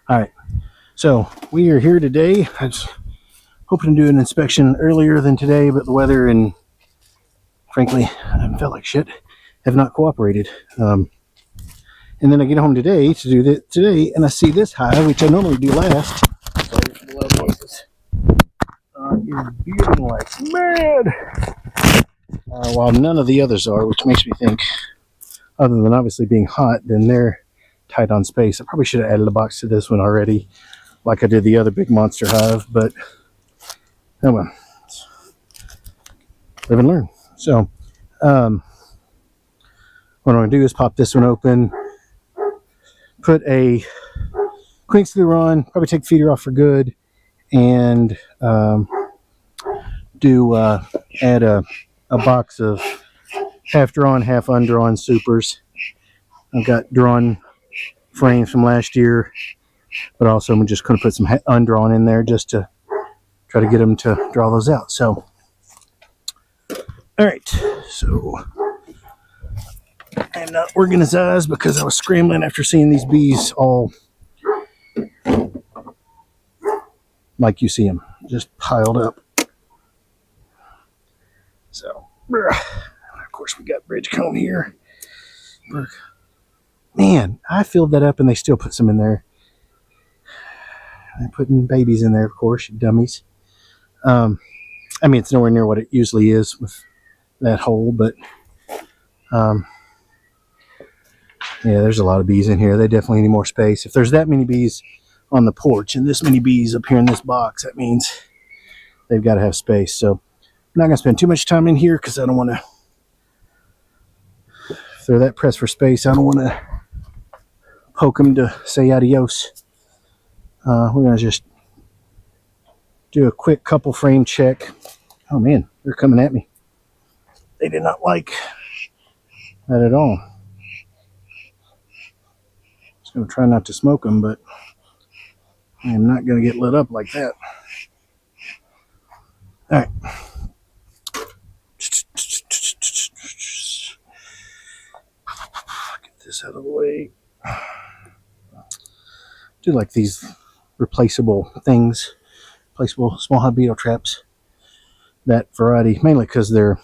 All right, so we are here today. I was hoping to do an inspection earlier than today, but the weather and frankly, I felt like shit, have not cooperated. And then I get home today to do that today, and I see this hive, which I normally do last. Sorry for the loud noises. Is beating like mad, while none of the others are, which makes me think, other than obviously being hot, then they're tight on space. I probably should have added a box to this one already, like I did the other big monster hive, but oh well, live and learn. So what I'm going to do is pop this one open, put a queen excluder on, probably take the feeder off for good, and add a box of half drawn, half undrawn supers. I've got drawn frames from last year, but also I'm just going to put some undrawn in there just to try to get them to draw those out. So, all right, so I'm not organized because I was scrambling after seeing these bees all like you see them, just piled up. So, of course, we got bridge comb here. Man, I filled that up and they still put some in there. They're putting babies in there, of course, you dummies. I mean, it's nowhere near what it usually is with that hole, but yeah, there's a lot of bees in here. They definitely need more space. If there's that many bees on the porch and this many bees up here in this box, that means they've got to have space. So I'm not going to spend too much time in here because I don't want to, if they're that pressed for space, I don't want to poke them to say adios. We're going to just do a quick couple frame check. Oh man, they're coming at me. They did not like that at all. Just going to try not to smoke them, but I am not going to get lit up like that. All right. Get this out of the way. Do like these replaceable things, replaceable small hive beetle traps. That variety, mainly because they're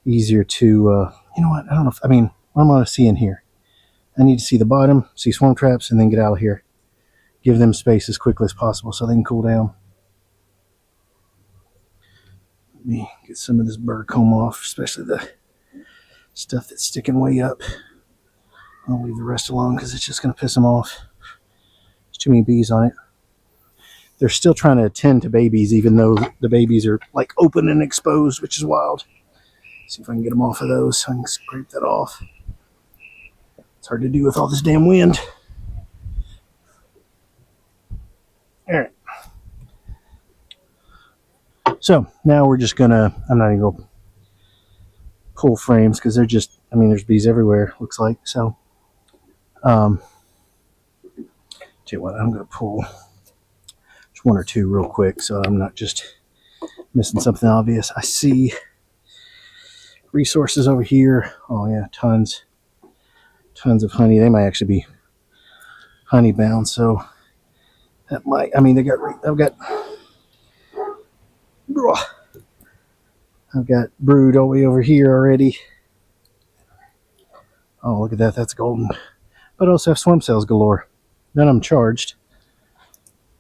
easier to, you know what, I don't know if, I mean, what am I going to see in here? I need to see the bottom, see swarm traps, and then get out of here. Give them space as quickly as possible so they can cool down. Let me get some of this burr comb off, especially the stuff that's sticking way up. I'll leave the rest alone because it's just going to piss them off. There's too many bees on it. They're still trying to attend to babies, even though the babies are like open and exposed, which is wild. See if I can get them off of those. I can scrape that off. It's hard to do with all this damn wind. All right. So now we're just gonna, I'm not even gonna pull frames because they're just, I mean, there's bees everywhere, looks like. So, tell you what, I'm gonna pull just one or two real quick so I'm not just missing something obvious. I see resources over here. Oh yeah, tons of honey. They might actually be honey bound, so that might, I mean, I've got brood all the way over here already. Oh, look at that, that's golden. But I also have swarm cells galore. None of them charged.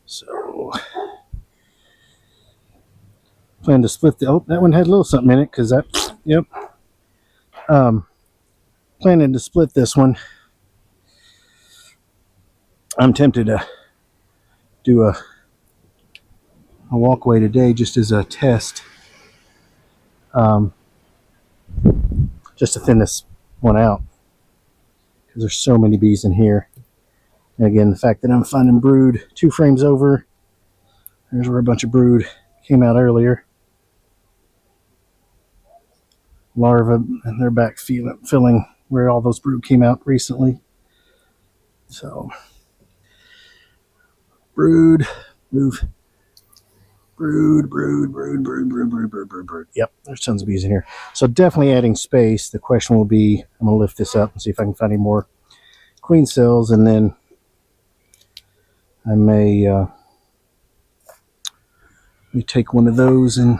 So plan to split the, oh, that one had a little something in it because that, yep. Planning to split this one. I'm tempted to do a walkway today just as a test, just to thin this one out because there's so many bees in here. And again, the fact that I'm finding brood 2 frames over, there's where a bunch of brood came out earlier. Larvae, and they're back filling where all those brood came out recently. So brood, move. Brood. Yep, there's tons of bees in here. So definitely adding space. The question will be, I'm going to lift this up and see if I can find any more queen cells, and then I may take one of those and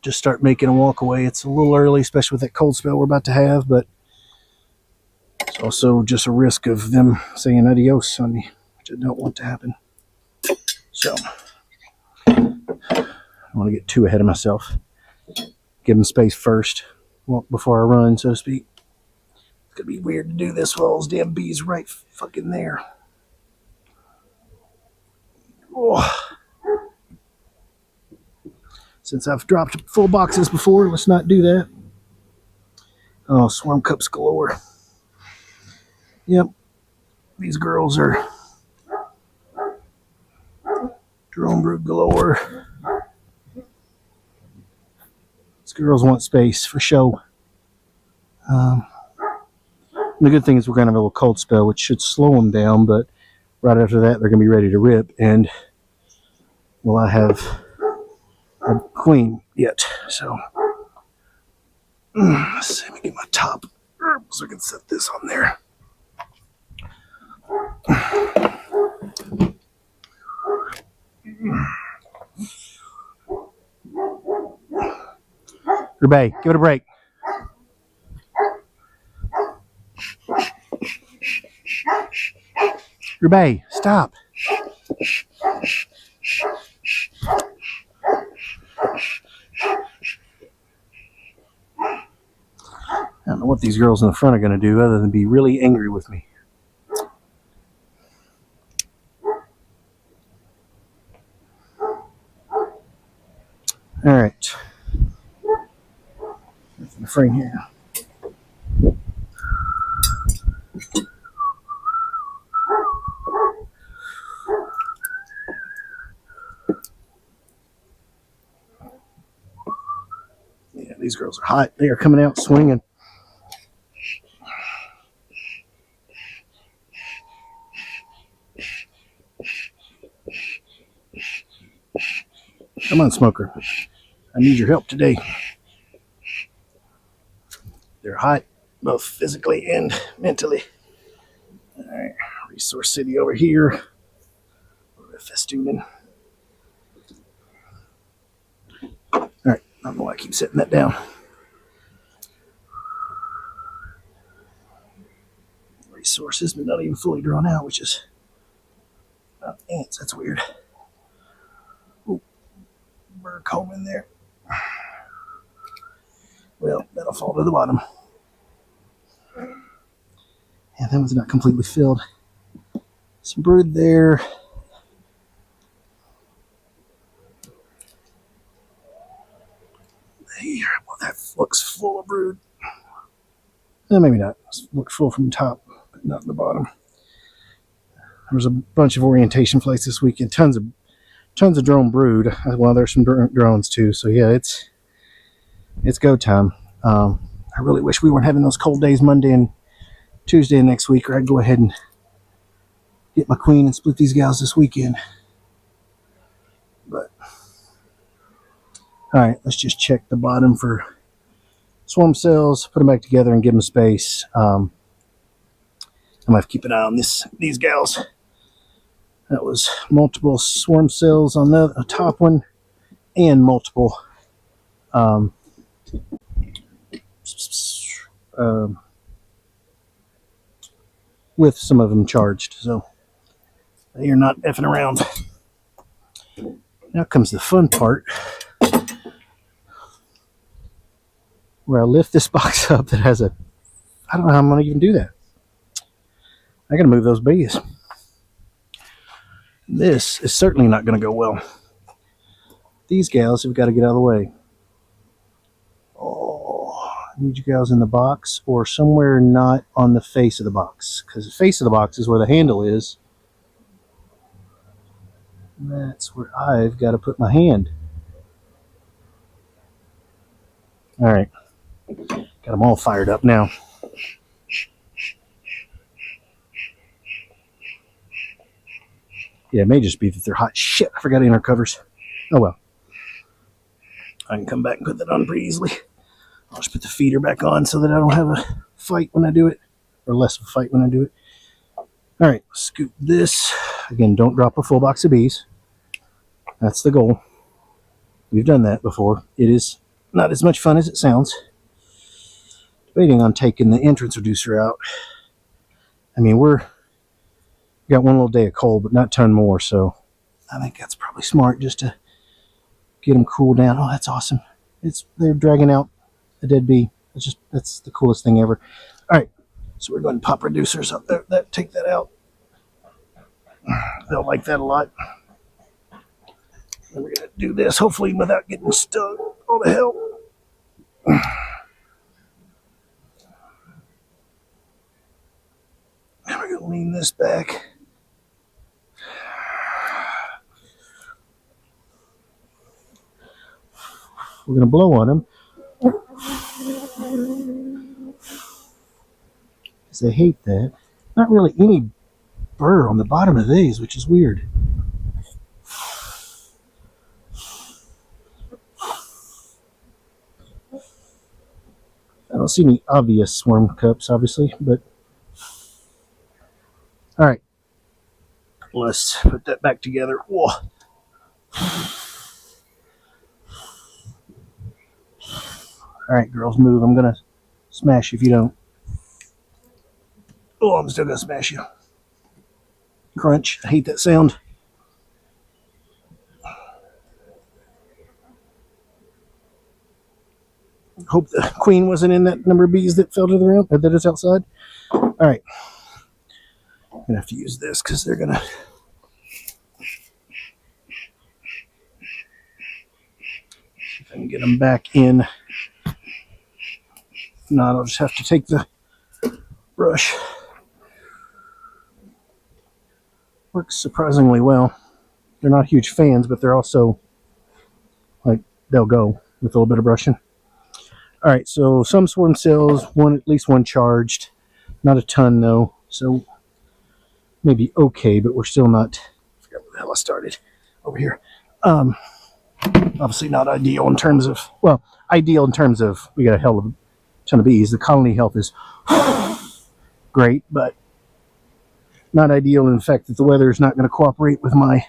just start making a walk away. It's a little early, especially with that cold spell we're about to have, but it's also just a risk of them saying adios on me, which I don't want to happen. So I don't want to get too ahead of myself. Give them space first, walk before I run, so to speak. It's gonna be weird to do this with all those damn bees right fucking there. Oh. Since I've dropped full boxes before, let's not do that. Oh, swarm cups galore. Yep, these girls are drone brood galore. These girls want space for show. The good thing is we're going to have a little cold spell, which should slow them down, but right after that, they're going to be ready to rip. And well, I have a queen yet, so let's see. Let me get my top so I can set this on there. Rebay, give it a break. Rebay, stop. I don't know what these girls in the front are going to do other than be really angry with me. All right. In the frame here. Yeah, these girls are hot. They are coming out swinging. Come on, smoker. I need your help today. They're hot, both physically and mentally. All right, Resource City over here. Festooning. All right, I don't know why I keep setting that down. Resources, but not even fully drawn out, which is ants. That's weird. Ooh, burr comb in there. Well, that'll fall to the bottom. Yeah, that one's not completely filled. Some brood there. There. Well, that looks full of brood. Maybe not. It looks full from the top, but not the bottom. There was a bunch of orientation flights this weekend. Tons of drone brood. Well, there's some drones too. So yeah, it's go time. I really wish we weren't having those cold days Monday and Tuesday next week, or I'd go ahead and get my queen and split these gals this weekend. But all right, let's just check the bottom for swarm cells, put them back together and give them space. I'm gonna have to keep an eye on these gals. That was multiple swarm cells on the top one and multiple with some of them charged, so you're not effing around. Now comes the fun part, where I lift this box up that has I don't know how I'm going to even do that. I got to move those bees. This is certainly not going to go well. These gals have got to get out of the way. Oh, I need you gals in the box or somewhere not on the face of the box, because the face of the box is where the handle is. That's where I've got to put my hand. All right. Got them all fired up now. Yeah, it may just be that they're hot. Shit, I forgot inner covers. Oh well. I can come back and put that on pretty easily. I'll just put the feeder back on so that I don't have a fight when I do it. Or less of a fight when I do it. Alright, scoop this Again, don't drop a full box of bees. That's the goal. We've done that before. It is not as much fun as it sounds. Debating on taking the entrance reducer out. I mean, we got one little day of cold, but not a ton more, so I think that's probably smart just to get them cooled down. Oh, that's awesome. They're dragging out a dead bee. That's the coolest thing ever. All right, so we're going to pop reducers up there. Take that out. They'll like that a lot. And we're going to do this, hopefully without getting stuck. Oh, the hell. And we're going to lean this back. We're going to blow on them. Because they hate that. Not really any burr on the bottom of these, which is weird. I don't see any obvious swarm cups, obviously, but all right. Let's put that back together. Whoa. All right, girls, move. I'm gonna smash you if you don't. Oh, I'm still gonna smash you. Crunch. I hate that sound. Hope the queen wasn't in that number of bees that fell to the ground, or that is outside. All right. I'm gonna have to use this because they're gonna. See if I can get them back in. If not, I'll just have to take the brush. Works surprisingly well. They're not huge fans, but they're also like they'll go with a little bit of brushing. All right, so some swarm cells, at least one charged, not a ton though, so maybe okay, but we're still not. I forgot where the hell I started over here. Obviously not ideal in terms of, well, ideal in terms of we got a hell of a ton of bees. The colony health is great, but not ideal in the fact that the weather is not going to cooperate with my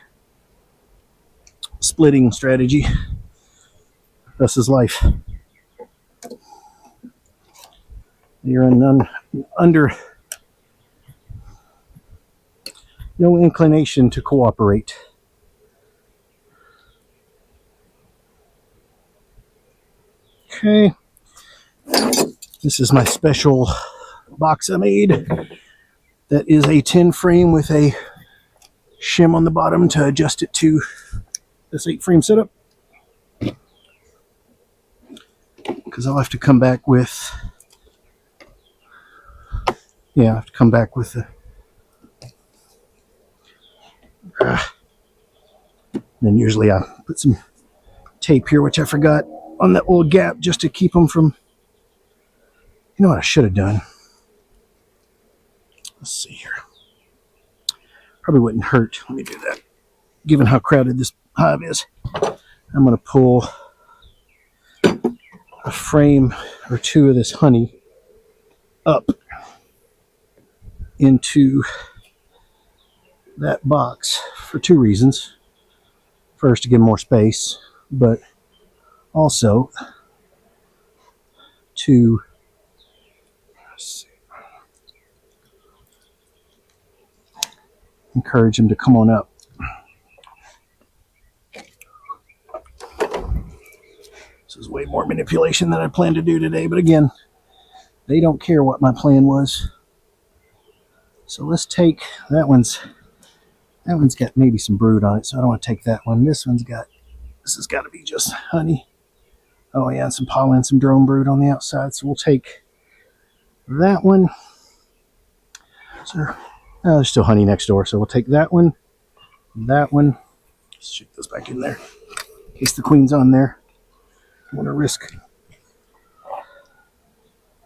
splitting strategy. Thus is life. You're under no inclination to cooperate. Okay. This is my special box I made. That is a 10 frame with a shim on the bottom to adjust it to this 8 frame setup. Because I'll have to come back with, I have to come back with the, then usually I put some tape here, which I forgot on that little gap just to keep them from, you know what I should have done? Let's see here. Probably wouldn't hurt. Let me do that. Given how crowded this hive is, I'm going to pull a frame or two of this honey up into that box for 2 reasons. First, to give more space, but also to encourage them to come on up. This is way more manipulation than I planned to do today, but again, they don't care what my plan was. So let's take that one's got maybe some brood on it, so I don't want to take that one. This has got to be just honey. Oh yeah, and some pollen, some drone brood on the outside. So we'll take that one. So there's still honey next door, so we'll take that one, that one. Let's shoot this back in there in case the queen's on there. I want to risk.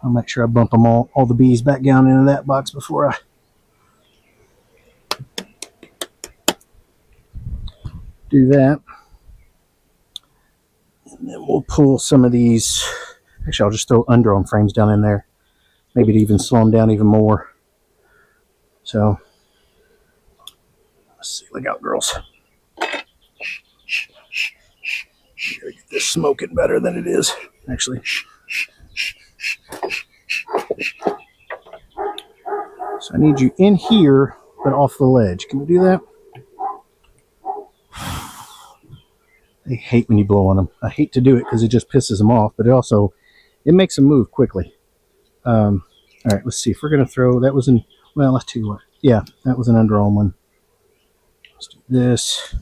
I'll make sure I bump them all the bees back down into that box before I do that. And then we'll pull some of these. Actually, I'll just throw undrawn frames down in there. Maybe to even slow them down even more. So, let's Let's see, look out, girls. Gotta get this smoking better than it is, actually. So I need you in here, but off the ledge. Can you do that? They hate when you blow on them. I hate to do it because it just pisses them off, but it makes them move quickly. All right, let's see. If we're going to throw, that was in, well, let's tell you what. Yeah, that was an undrawn one. Let's do this.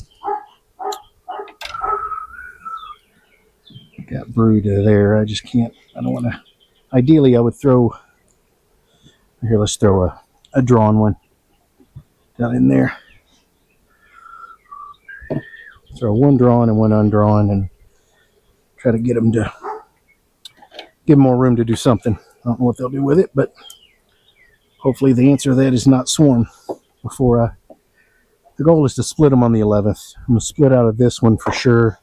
Got brood there. I just can't, I don't want to. Ideally, I would throw, here, let's throw a drawn one down in there. Throw one drawn and one undrawn and try to get them to give them more room to do something. I don't know what they'll do with it, but hopefully the answer to that is not swarm before the goal is to split them on the 11th. I'm going to split out of this one for sure.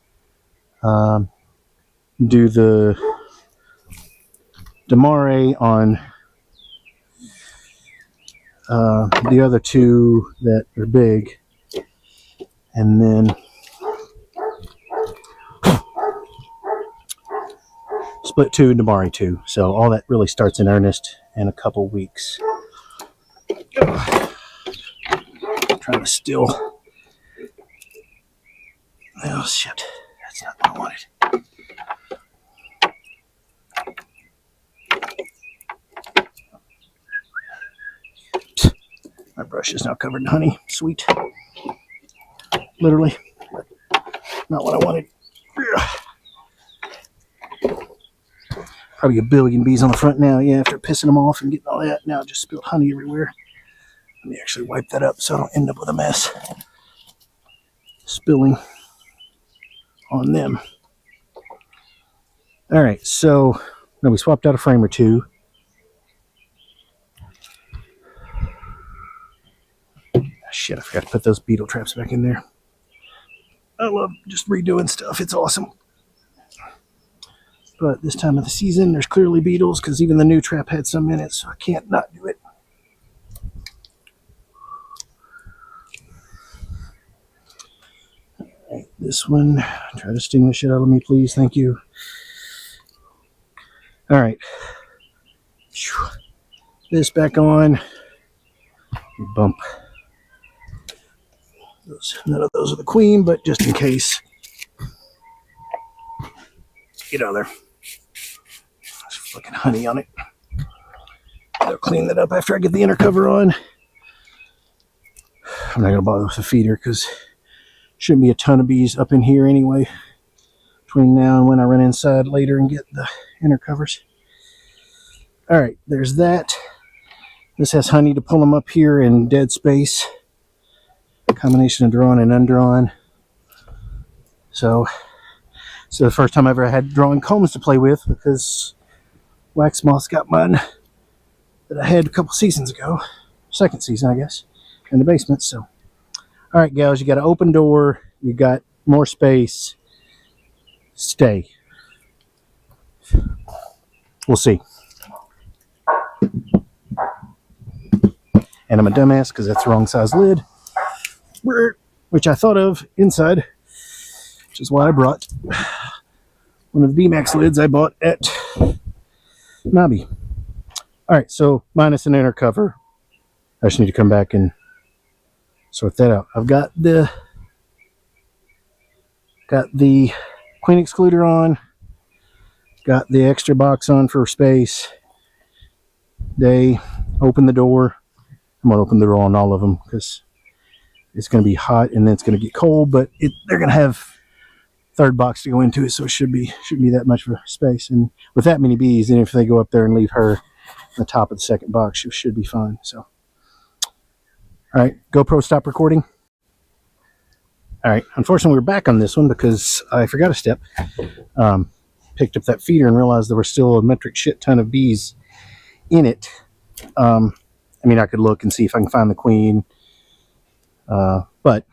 Do the Demare on the other two that are big, and then split 2 and Demare 2. So all that really starts in earnest in a couple weeks. Trying to still. Oh shit, that's not what I wanted. My brush is now covered in honey. Sweet. Literally. Not what I wanted. Probably a billion bees on the front now. Yeah, after pissing them off and getting all that, now I just spilled honey everywhere. Let me actually wipe that up so I don't end up with a mess spilling on them. All right, so now we swapped out a frame or two. Shit, I forgot to put those beetle traps back in there. I love just redoing stuff. It's awesome. But this time of the season, there's clearly beetles because even the new trap had some in it, so I can't not do it. All right, this one, try to sting the shit out of me, please. Thank you. All right. This back on. Bump. None of those are the queen, but just in case. Get out of there. There's fucking honey on it. I'll clean that up after I get the inner cover on. I'm not going to bother with the feeder because shouldn't be a ton of bees up in here anyway. Between now and when I run inside later and get the inner covers. All right, there's that. This has honey to pull them up here in dead space. Combination of drawn and undrawn. So the first time I ever had drawing combs to play with because wax moths got mine that I had a couple seasons ago. Second season, I guess, in the basement. So, all right, gals, you got an open door. You got more space. Stay. We'll see. And I'm a dumbass because that's the wrong size lid. Which I thought of inside, which is why I brought one of the VMAX lids I bought at Nobby. All right, so minus an inner cover. I just need to come back and sort that out. I've got the queen excluder on, got the extra box on for space. They open the door. I'm gonna open the door on all of them because it's going to be hot and then it's going to get cold, but they're going to have third box to go into it, so it shouldn't be that much for space. And with that many bees, and if they go up there and leave her on the top of the second box, she should be fine. So, all right, GoPro, stop recording. All right, unfortunately, we're back on this one because I forgot a step. Picked up that feeder and realized there were still a metric shit ton of bees in it. I mean, I could look and see if I can find the queen. But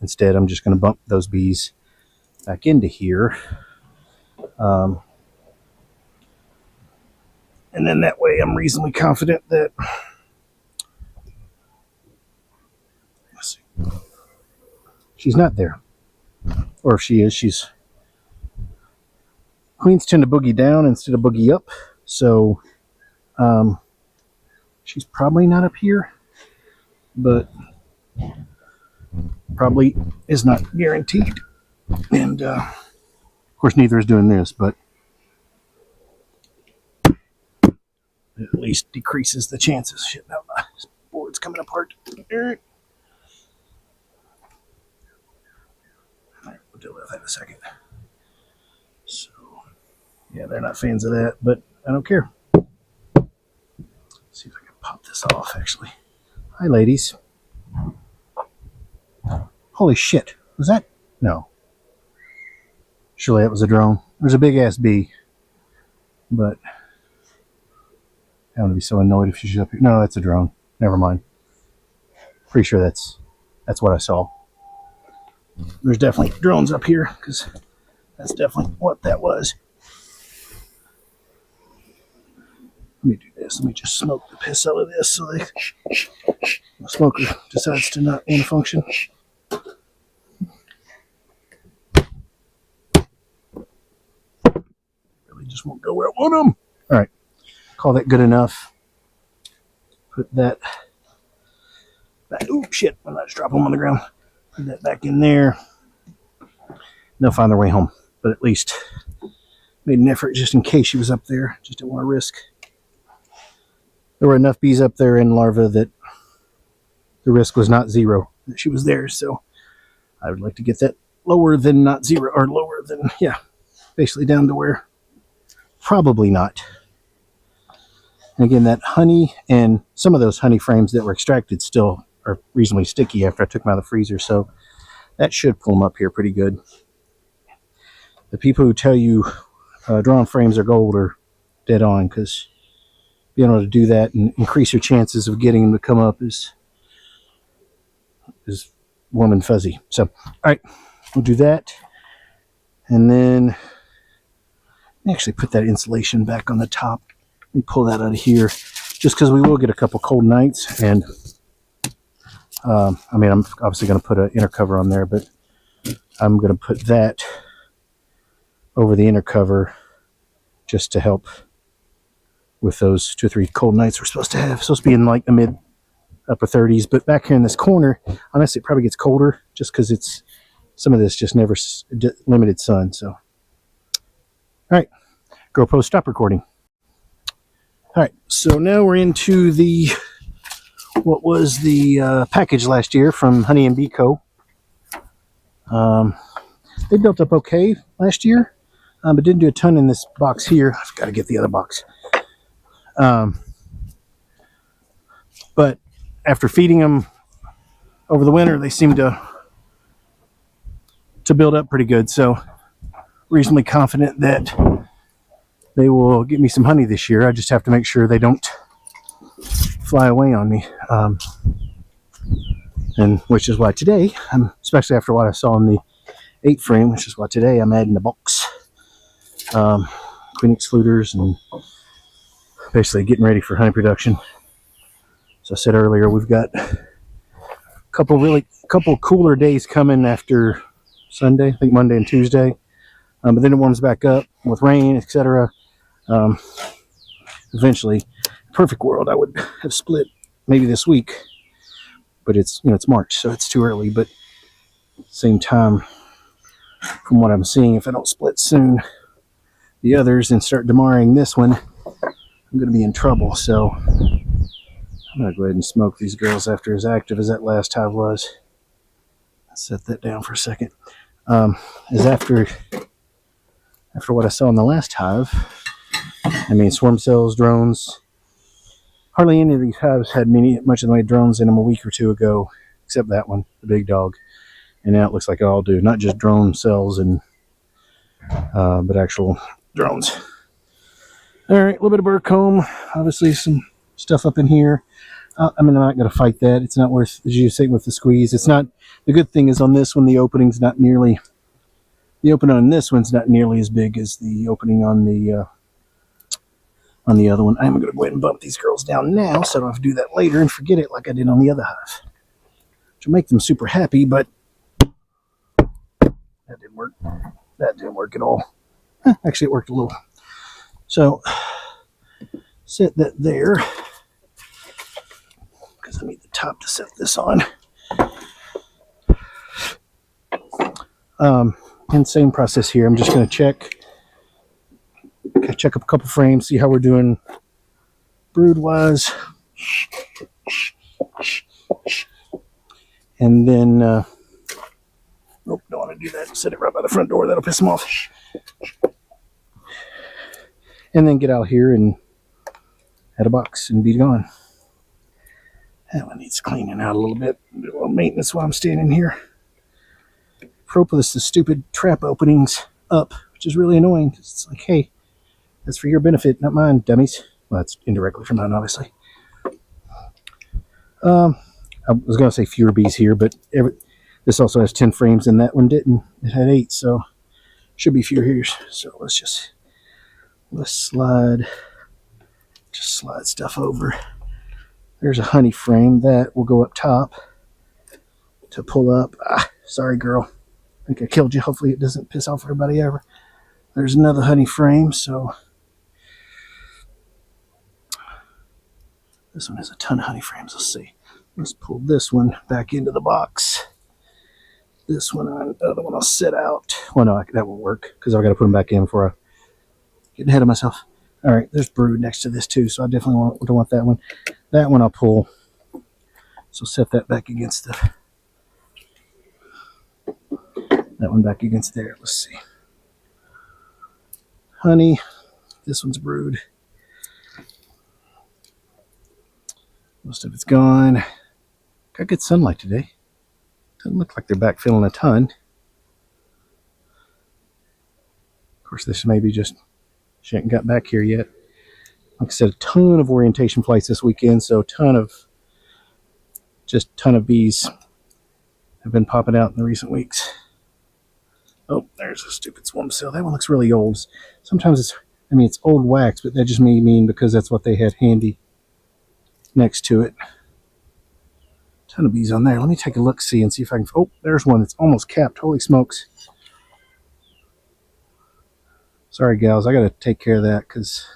instead, I'm just going to bump those bees back into here. And then that way I'm reasonably confident that, let's see, she's not there. Or if she is, queens tend to boogie down instead of boogie up. So she's probably not up here, but probably is not guaranteed. And of course, neither is doing this, but it at least decreases the chances. Shit, now my board's coming apart. All right, we'll deal with that in a second. So, yeah, they're not fans of that, but I don't care. Let's see if I can pop this off, actually. Hi, ladies. Holy shit. Was that? No. Surely that was a drone. There's a big-ass bee. But I want to be so annoyed if she's up here. No, that's a drone. Never mind. Pretty sure that's what I saw. There's definitely drones up here, because that's definitely what that was. Let me do this. Let me just smoke the piss out of this so the smoker decides to not want to function. Really just won't go where I want them. All right. Call that good enough. Put that back. Oh, shit. I'm not just dropping them on the ground. Put that back in there. They'll find their way home. But at least made an effort just in case she was up there. Just didn't want to risk. There were enough bees up there in larvae that the risk was not zero that she was there. So I would like to get that lower than not zero, or lower than, yeah, basically down to where probably not. And again, that honey and some of those honey frames that were extracted still are reasonably sticky after I took them out of the freezer. So that should pull them up here pretty good. The people who tell you drawn frames are gold are dead on, because being able to do that and increase your chances of getting them to come up is warm and fuzzy. So, all right, we'll do that. And then actually put that insulation back on the top. Let me pull that out of here, just because we will get a couple cold nights. And I mean, I'm obviously going to put an inner cover on there, but I'm going to put that over the inner cover just to help with those 2 or 3 cold nights we're supposed to have. It's supposed to be in like the mid upper 30s, but back here in this corner, honestly, it probably gets colder just because it's some of this just never limited sun. So, all right, GoPro, stop recording. All right, so now we're into the what was the package last year from Honey and Bee Co. They built up okay last year, but didn't do a ton in this box here. I've got to get the other box. But after feeding them over the winter, they seem to build up pretty good. So reasonably confident that they will get me some honey this year. I just have to make sure they don't fly away on me. And which is why today, especially after what I saw in the 8 frame, which is why today I'm adding the box. Queen excluders and basically getting ready for honey production. As I said earlier, we've got a couple cooler days coming after Sunday, I think Monday and Tuesday. But then it warms back up with rain, etc. Eventually, perfect world, I would have split maybe this week, but it's March, so it's too early. But at the same time, from what I'm seeing, if I don't split soon the others and start demaring this one, I'm going to be in trouble. So I'm going to go ahead and smoke these girls after as active as that last hive was. Set that down for a second. Is after what I saw in the last hive. I mean, swarm cells, drones. Hardly any of these hives had much of the way of drones in them a week or 2 ago, except that one, the big dog. And now it looks like they all do, not just drone cells and but actual drones. All right, a little bit of burr comb. Obviously, some stuff up in here. I mean, I'm not going to fight that. It's not worth, as you say, with the squeeze. It's not. The good thing is on this one, the opening's not nearly. The opening on this one's not nearly as big as the opening on the other one. I'm going to go ahead and bump these girls down now, so I don't have to do that later and forget it like I did on the other hive, which will make them super happy. But That didn't work at all. Actually, it worked a little. So set that there because I need the top to set this on. And same process here. I'm just going to check up a couple frames, see how we're doing brood wise, and then nope, don't want to do that. Set it right by the front door. That'll piss them off. And then get out here and add a box and be gone. That one needs cleaning out a little bit. Do a little maintenance while I'm standing here. Propolis the stupid trap openings up, which is really annoying. It's like, hey, that's for your benefit, not mine, dummies. Well, that's indirectly for mine, obviously. I was going to say fewer bees here, but this also has 10 frames, and that one didn't. It had 8, so should be fewer here. So let's slide stuff over. There's a honey frame that will go up top to pull up. Sorry, girl. I think I killed you. Hopefully it doesn't piss off everybody ever. There's another honey frame, so this one has a ton of honey frames. Let's see. Let's pull this one back into the box. This one, the other one I'll set out. Well, no, that won't work because I've got to put them back in before I get ahead of myself. All right, there's brood next to this too, so I definitely don't want that one. That one I'll pull. So set that back against that one back against there. Let's see. Honey. This one's brood. Most of it's gone. Got good sunlight today. Doesn't look like they're backfilling a ton. Of course, this maybe just she hasn't got back here yet. Like I said, a ton of orientation flights this weekend, so ton of bees have been popping out in the recent weeks. Oh, there's a stupid swarm cell. That one looks really old. Sometimes it's old wax, but that just may mean because that's what they had handy next to it. Ton of bees on there. Let me take a look, see, and see if I can. Oh, there's one that's almost capped. Holy smokes. Sorry, gals. I got to take care of that because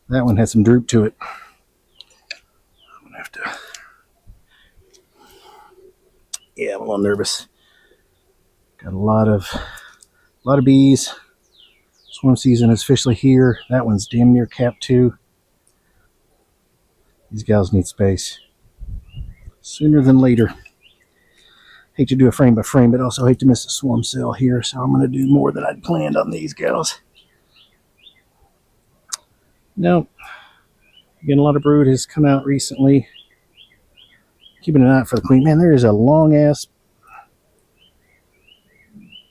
that one has some droop to it. I'm going to have to. Yeah, I'm a little nervous. Got a lot of bees. Swarm season is officially here. That one's damn near capped too. These gals need space. Sooner than later. Hate to do a frame by frame, but also hate to miss a swarm cell here, so I'm going to do more than I'd planned on these gals. Nope. Again, a lot of brood has come out recently. Keeping an eye out for the queen. Man, there is a long ass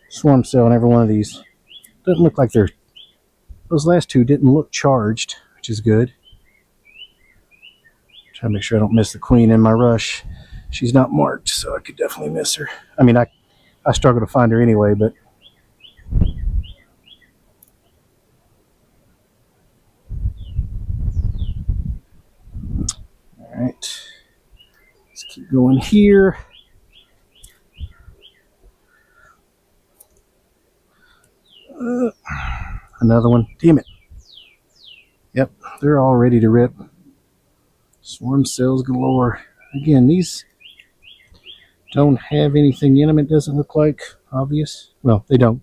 swarm cell in every one of these. Doesn't look like those last two didn't look charged, which is good. Try to make sure I don't miss the queen in my rush. She's not marked, so I could definitely miss her. I mean, I struggle to find her anyway, but all right. Let's keep going here. Another one. Damn it. Yep, they're all ready to rip. Swarm cells galore. Again, these don't have anything in them. It doesn't look like obvious. Well, they don't.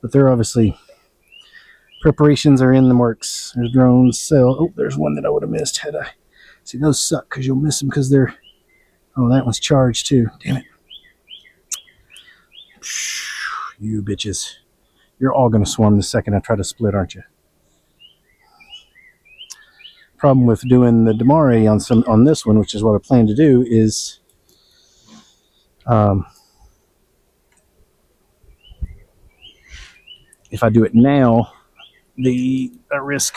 But they're obviously, preparations are in the works. There's drone cell. Oh, there's one that I would have missed had I. See, those suck because you'll miss them because they're. Oh, that one's charged too. Damn it. You bitches. You're all going to swarm the second I try to split, aren't you? Problem with doing the Damare on this one, which is what I plan to do, is if I do it now, I risk.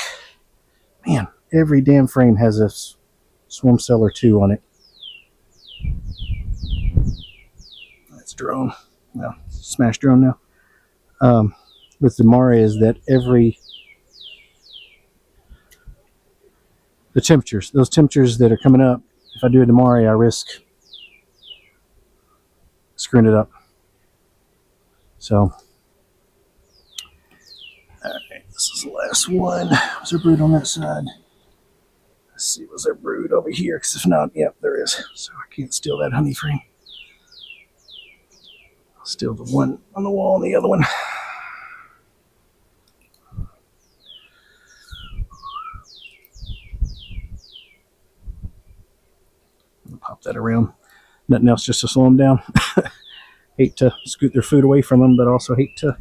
Man, every damn frame has a swarm cell or two on it. That's drone. No, smash drone now. With Damare is that the temperatures, those temperatures that are coming up, if I do a Damare, I risk screwing it up. So last one. Was there brood on that side? Let's see, was there brood over here? Because if not, yep, there is. So I can't steal that honey frame. I'll steal the one on the wall and the other one. Pop that around. Nothing else, just to slow them down. Hate to scoot their food away from them, but also hate to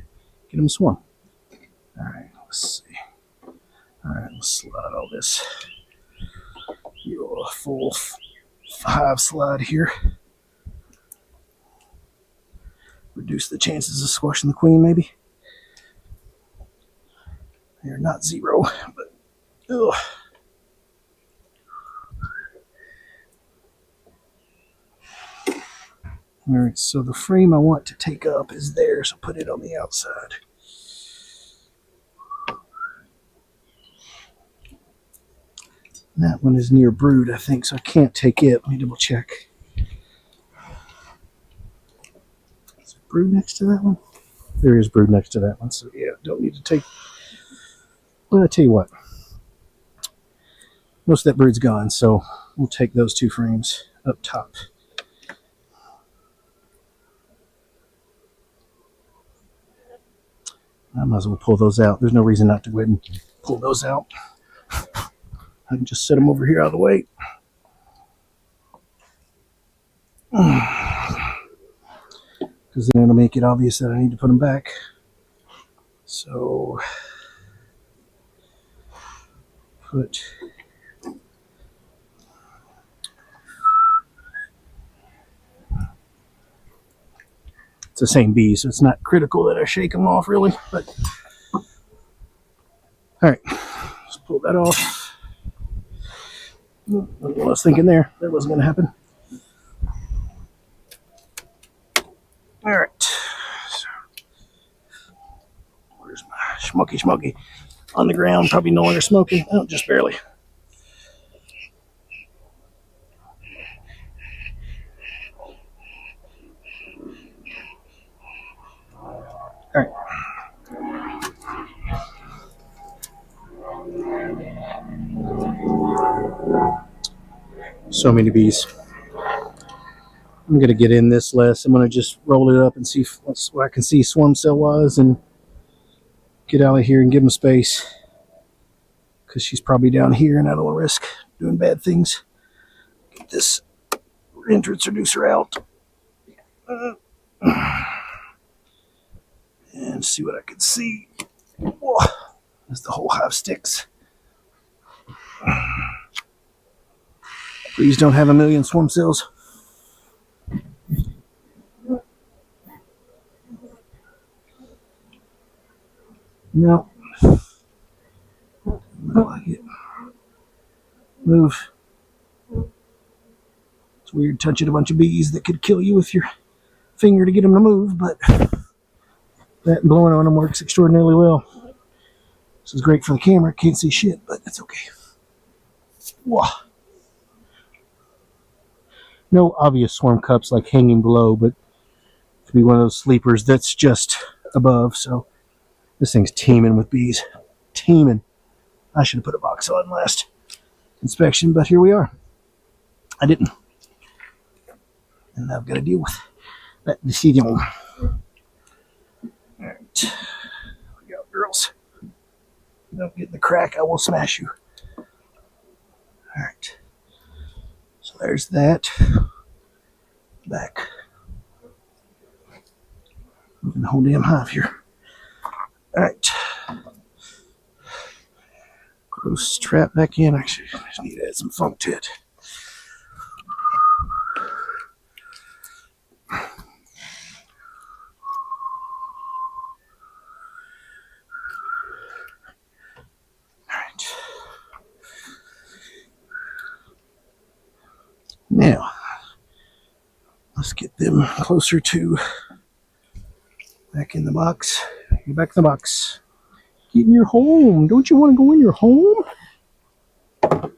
get them to swarm. All right, let's see. All right, let's slide all this. Your full hive slide here. Reduce the chances of squashing the queen, maybe. They're not zero, but ugh. All right, so the frame I want to take up is there, so put it on the outside. That one is near brood, I think, so I can't take it. Let me double check. Is there brood next to that one? There is brood next to that one, so yeah, don't need to take. Well, I'll tell you what. Most of that brood's gone, so we'll take those two frames up top. I might as well pull those out. There's no reason not to go ahead and pull those out. I can just set them over here out of the way. Because then it'll make it obvious that I need to put them back. So, put it's the same bee, so it's not critical that I shake them off really, but all right, let's pull that off. What I was thinking there, that wasn't going to happen. All right, so where's my schmucky on the ground? Probably no longer smoking. Oh, just barely. All right. So many bees. I'm going to get in this less. I'm going to just roll it up and see what I can see swarm cell wise and get out of here and give them space. Because she's probably down here and I don't want to risk doing bad things. Get this entrance reducer out. And see what I can see. Whoa, as the whole hive sticks. Please don't have a million swarm cells. No. Look like it. Move. It's weird touching a bunch of bees that could kill you with your finger to get them to move, but that blowing on them works extraordinarily well. This is great for the camera. Can't see shit, but it's okay. Whoa. No obvious swarm cups like hanging below, but it could be one of those sleepers that's just above. So this thing's teeming with bees. Teeming. I should have put a box on last inspection, but here we are. I didn't. And I've got to deal with that decision. All right. We go, girls. Don't get in the crack, I will smash you. All right. So there's that. Back. Moving the whole damn hive here. All right. Gross trap back in. Actually, I just need to add some funk to it. Now, let's get them closer to back in the box. Get back in the box. Get in your home. Don't you want to go in your home? All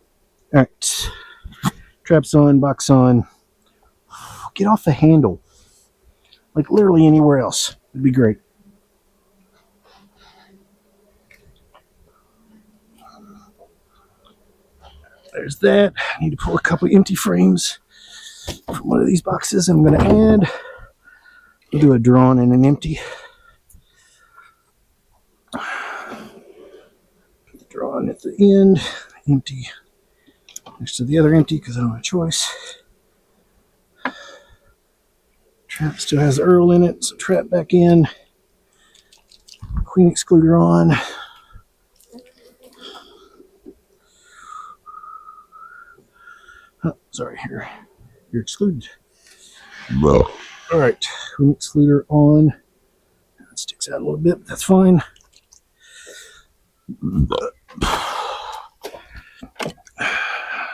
right. Traps on, box on. Get off the handle. Like literally anywhere else. It'd be great. there's that. I need to pull a couple empty frames from one of these boxes. I'm going to add. We'll do a drawn and an empty. Drawn at the end, empty next to the other empty because I don't have a choice. Trap still has Earl in it, so trap back in. Queen excluder on. Oh, sorry, you're excluded. No. All right, queen excluder on. That sticks out a little bit, but that's fine.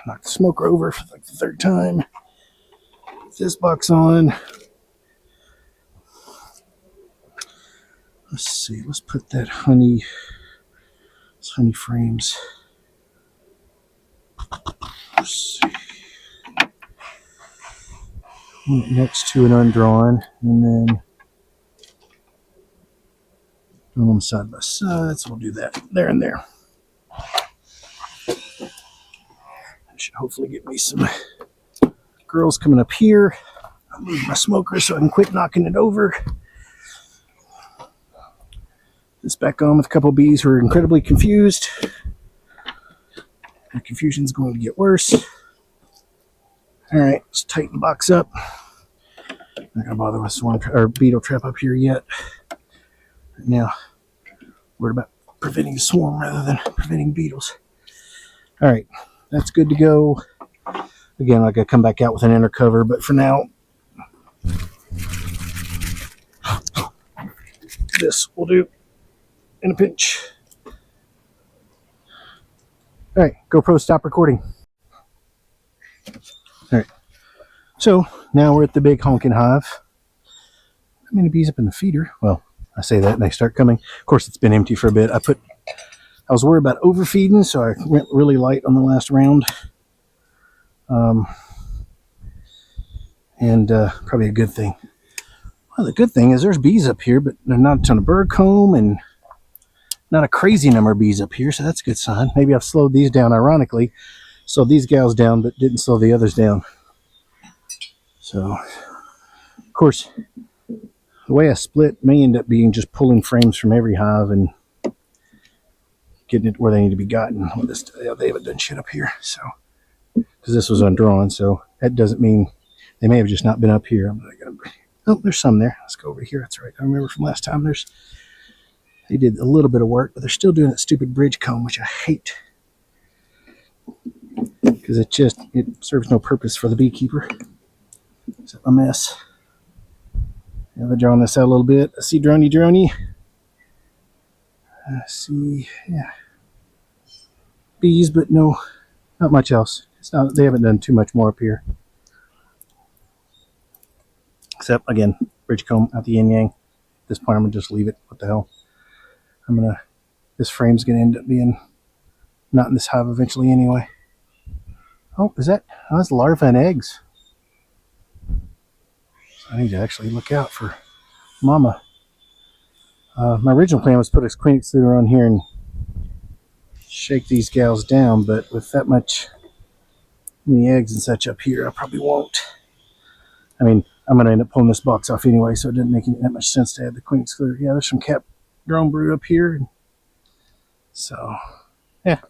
Knock the smoker over for like the third time. Put this box on. Let's see. Let's put that honey frames. Let's see. Next to an undrawn, and then do them side by side. So we'll do that there and there. That should hopefully get me some girls coming up here. I'll move my smoker so I can quit knocking it over. This back on with a couple of bees who are incredibly confused. The confusion's going to get worse. All right, let's tighten the box up. Not gonna bother with swarm or beetle trap up here yet. Right now, worried about preventing a swarm rather than preventing beetles. All right, that's good to go. Again, I gotta come back out with an inner cover, but for now, this will do in a pinch. All right, GoPro, stop recording. All right, so now we're at the big honking hive. How many bees up in the feeder? Well, I say that and they start coming. Of course, it's been empty for a bit. I was worried about overfeeding, so I went really light on the last round. Probably a good thing. Well, the good thing is there's bees up here, but there's not a ton of burr comb and not a crazy number of bees up here, so that's a good sign. Maybe I've slowed these down, ironically. Slowed these gals down, but didn't slow the others down. So, of course, the way I split may end up being just pulling frames from every hive and getting it where they need to be gotten. They haven't done shit up here, so because this was undrawn, so that doesn't mean they may have just not been up here. Oh, there's some there. Let's go over here. That's right. I remember from last time. They did a little bit of work, but they're still doing that stupid bridge comb, which I hate because it serves no purpose for the beekeeper. It's a mess. Yeah, they're drawing this out a little bit. I see droney. I see, yeah, bees, but no, not much else. They haven't done too much more up here. Except, again, bridge comb out the yin yang. At this point, I'm going to just leave it. What the hell? This frame's going to end up being not in this hive eventually anyway. Oh, that's larvae and eggs. So I need to actually look out for mama. My original plan was to put a queen excluder on here and shake these gals down, but with that many eggs and such up here, I probably won't. I mean, I'm going to end up pulling this box off anyway, so it didn't make that much sense to add the queen excluder. Yeah, there's some cap drone brood up here. So, yeah.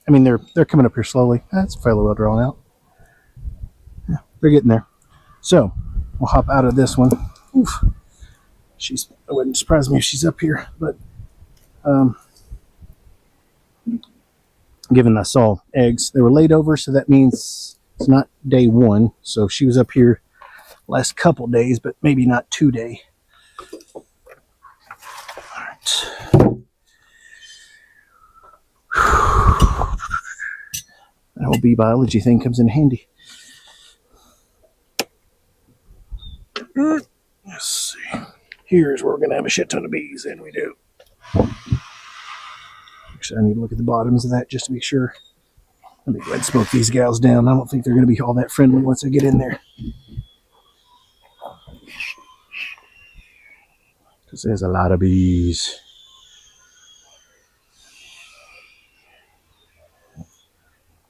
I mean, they're coming up here slowly. That's fairly well drawn out. Yeah, they're getting there. So, we'll hop out of this one. Oof. It wouldn't surprise me if she's up here, but given I saw eggs, they were laid over, so that means it's not day one. So she was up here last couple days, but maybe not 2 day. All right. That whole bee biology thing comes in handy. Let's see. Here's where we're going to have a shit ton of bees, and we do. Actually, I need to look at the bottoms of that just to be sure. Let me go ahead and smoke these gals down. I don't think they're going to be all that friendly once I get in there. Because there's a lot of bees.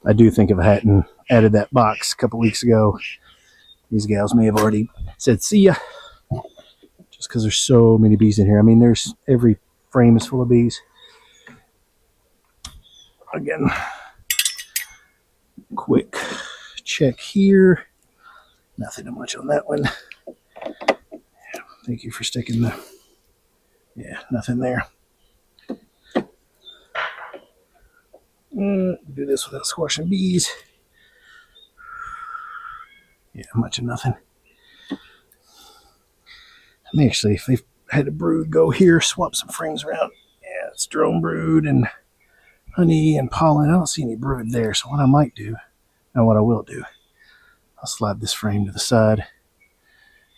I do think if I hadn't added that box a couple weeks ago, these gals may have already said see ya, just because there's so many bees in here. I mean, there's every frame is full of bees. Again, quick check here. Nothing much on that one. Thank you for sticking the, yeah, nothing there. Do this without squashing bees. Yeah, much of nothing. And actually, if they've had a brood go here, swap some frames around. Yeah, it's drone brood and honey and pollen. I don't see any brood there, so what I might do, and what I will do, I'll slide this frame to the side.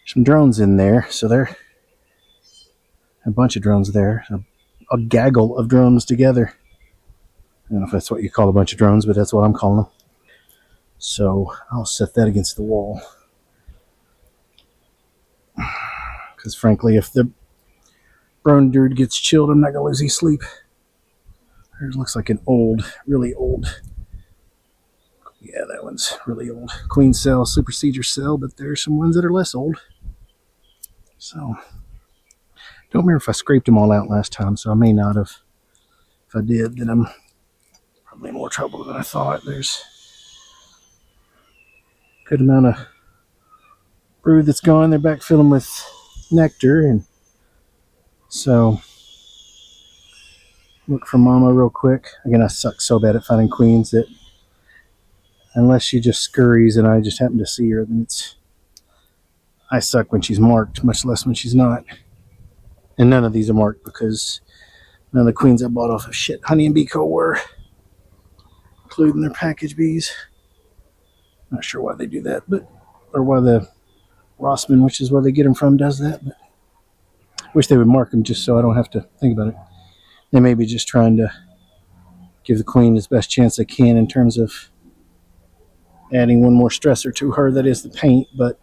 Some drones in there, so there, a bunch of drones there, a gaggle of drones together. I don't know if that's what you call a bunch of drones, but that's what I'm calling them. So I'll set that against the wall. Because frankly, if the drone dude gets chilled, I'm not going to lose any sleep. There's looks like an old, really old, yeah, that one's really old. Queen cell, super seeder cell, but there's some ones that are less old. So, don't remember if I scraped them all out last time, so I may not have. If I did, then I'm probably in more trouble than I thought. There's a good amount of brood that's gone. They're back filling with nectar, and so look for mama real quick. Again, I suck so bad at finding queens that unless she just scurries and I just happen to see her, then I suck when she's marked, much less when she's not. And none of these are marked because none of the queens I bought off of Shit Honey and Bee Co were, including their package bees. Not sure why they do that, but or why the Rossman, which is where they get them from, does that. But I wish they would mark them just so I don't have to think about it. They may be just trying to give the queen the best chance they can in terms of adding one more stressor to her, that is the paint, but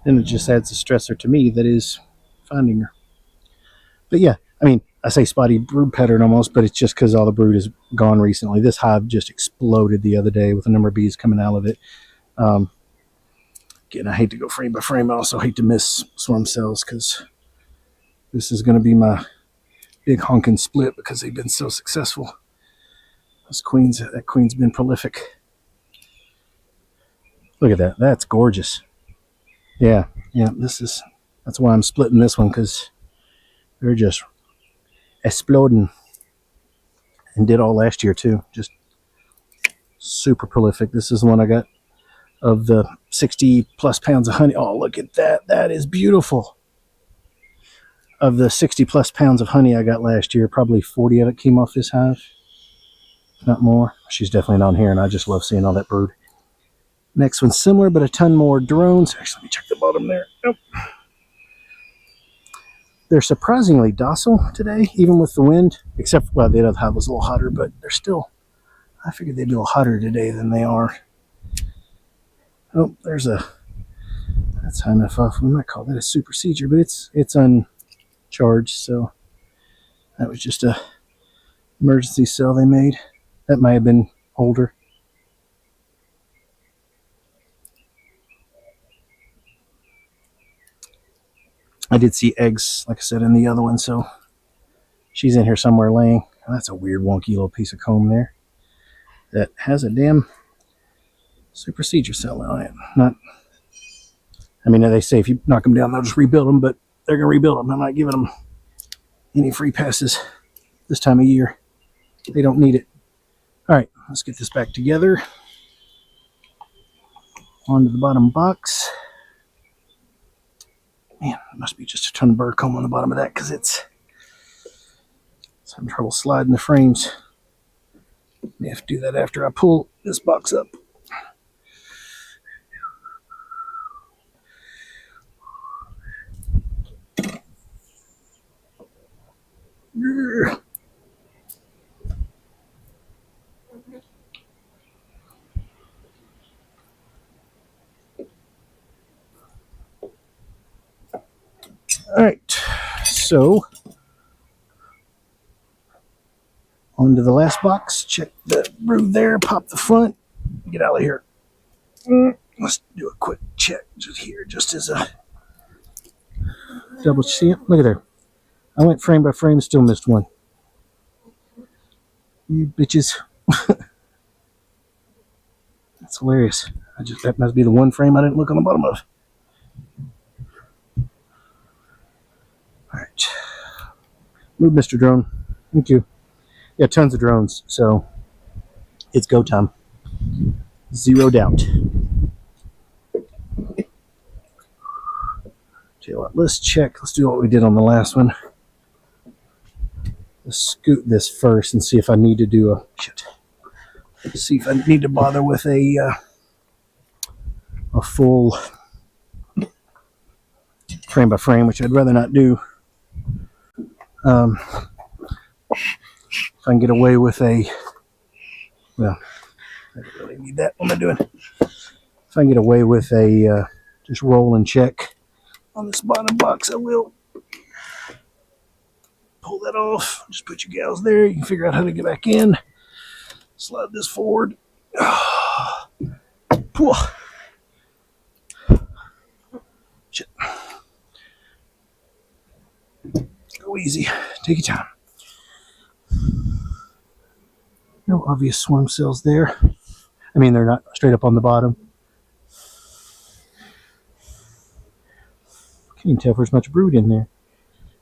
then it just adds a stressor to me, that is finding her. But yeah, I mean, I say spotty brood pattern almost, but it's just because all the brood is gone recently. This hive just exploded the other day with a number of bees coming out of it. Again, I hate to go frame by frame. I also hate to miss swarm cells because this is going to be my big honking split because they've been so successful. Those queens, that queen's been prolific. Look at that. That's gorgeous. Yeah, that's why I'm splitting this one, because they're just exploding. And did all last year too. Just super prolific. This is the one I got of the 60 plus pounds of honey. Oh, look at that. That is beautiful. Of the 60 plus pounds of honey I got last year, probably 40 of it came off this hive. Not more. She's definitely not here, and I just love seeing all that brood. Next one's similar, but a ton more drones. Actually, let me check the bottom there. Nope. They're surprisingly docile today, even with the wind. Except, well, the other hive was a little hotter, but they're still, I figured they'd be a little hotter today than they are. Oh, there's a, that's high enough off. We might call that a super seeder, but it's uncharged, so that was just a emergency cell they made. That might have been older. I did see eggs, like I said, in the other one, so she's in here somewhere laying. Oh, that's a weird, wonky little piece of comb there that has a damn super seeder cell on it. Not, I mean, they say if you knock them down, they'll just rebuild them, but they're going to rebuild them. I'm not giving them any free passes this time of year. They don't need it. All right, let's get this back together. Onto the bottom box. Man, there must be just a ton of burr comb on the bottom of that because it's having trouble sliding the frames. May have to do that after I pull this box up. All right, so onto the last box. Check the brood there. Pop the front. Get out of here. Let's do a quick check just here, just as a double. See it? Look at there. I went frame by frame, still missed one. You bitches. That's hilarious. That must be the one frame I didn't look on the bottom of. Alright. Move, Mr. Drone. Thank you. Yeah, tons of drones, so it's go time. Zero doubt. Tell you what, let's check. Let's do what we did on the last one. Let's scoot this first and see if I need to do a shit. See if I need to bother with a full frame by frame, which I'd rather not do. If I can get away with a, well, I don't really need that. What am I doing? If I can get away with a just roll and check on this bottom box, I will. Pull that off. Just put your gals there. You can figure out how to get back in. Slide this forward. Shit. Go easy. Take your time. No obvious swarm cells there. I mean, they're not straight up on the bottom. Can't even tell if there's much brood in there.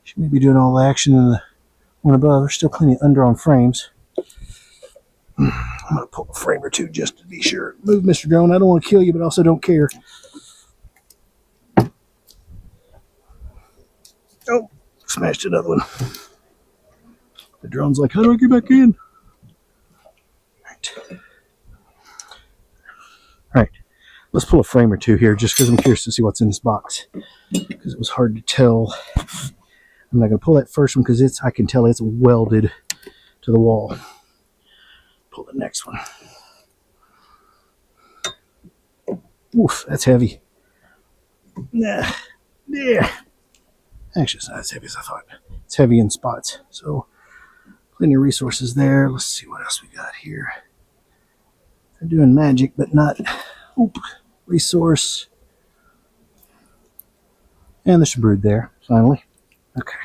She may be doing all the action in the one above. There's still plenty of undrawn frames. I'm going to pull a frame or two just to be sure. Move, Mr. Drone. I don't want to kill you, but also don't care. Oh, smashed another one. The drone's like, how do I get back in? All right. Let's pull a frame or two here just because I'm curious to see what's in this box. Because it was hard to tell. I'm not going to pull that first one because I can tell it's welded to the wall. Pull the next one. Oof, that's heavy. Nah, yeah. Actually, it's not as heavy as I thought. It's heavy in spots. So, plenty of resources there. Let's see what else we got here. They're doing magic, but not. Oop, resource. And there's some brood there, finally. Okay.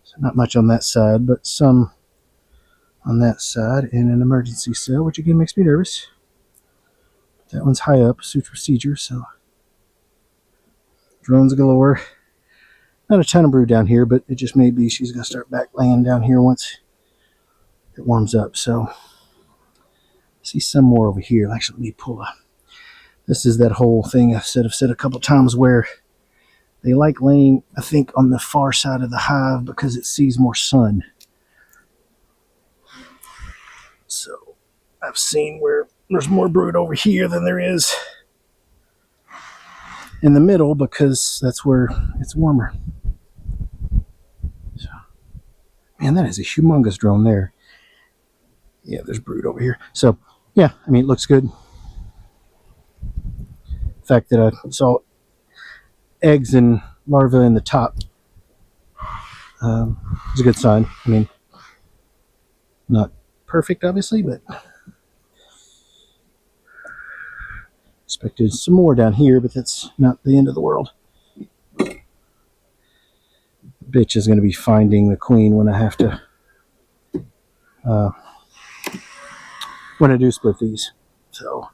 So not much on that side, but some on that side, and an emergency cell, which again makes me nervous. That one's high up, suit procedure, so drones galore. Not a ton of brood down here, but it just may be she's going to start back laying down here once it warms up. So I see some more over here. Actually, let me pull a. This is that whole thing I've said a couple times where they like laying, I think, on the far side of the hive because it sees more sun. So I've seen where there's more brood over here than there is in the middle because that's where it's warmer. So, man, that is a humongous drone there. Yeah, there's brood over here. So, yeah, I mean, it looks good. The fact that I saw eggs and larvae in the top is a good sign. I mean, not perfect, obviously, but expected some more down here, but that's not the end of the world. The bitch is going to be finding the queen when I have to, when I do split these. So,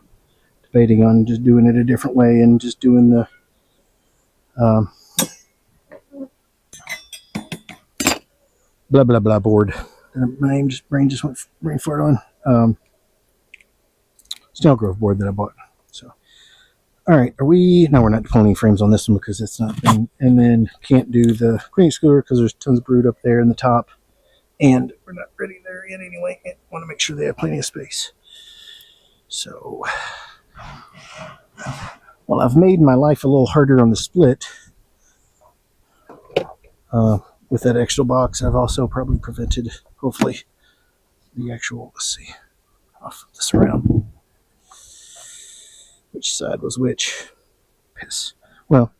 debating on just doing it a different way and just doing the blah blah blah board. My brain just went brain fart on. Snail Grove board that I bought. So, all right, no, we're not pulling any frames on this one because it's not been, and then can't do the queen excluder because there's tons of brood up there in the top, and we're not ready there yet anyway. I want to make sure they have plenty of space. So, well, I've made my life a little harder on the split. With that extra box, I've also probably prevented, hopefully, the actual, let's see, I'll flip this around. Which side was which? Piss. Well,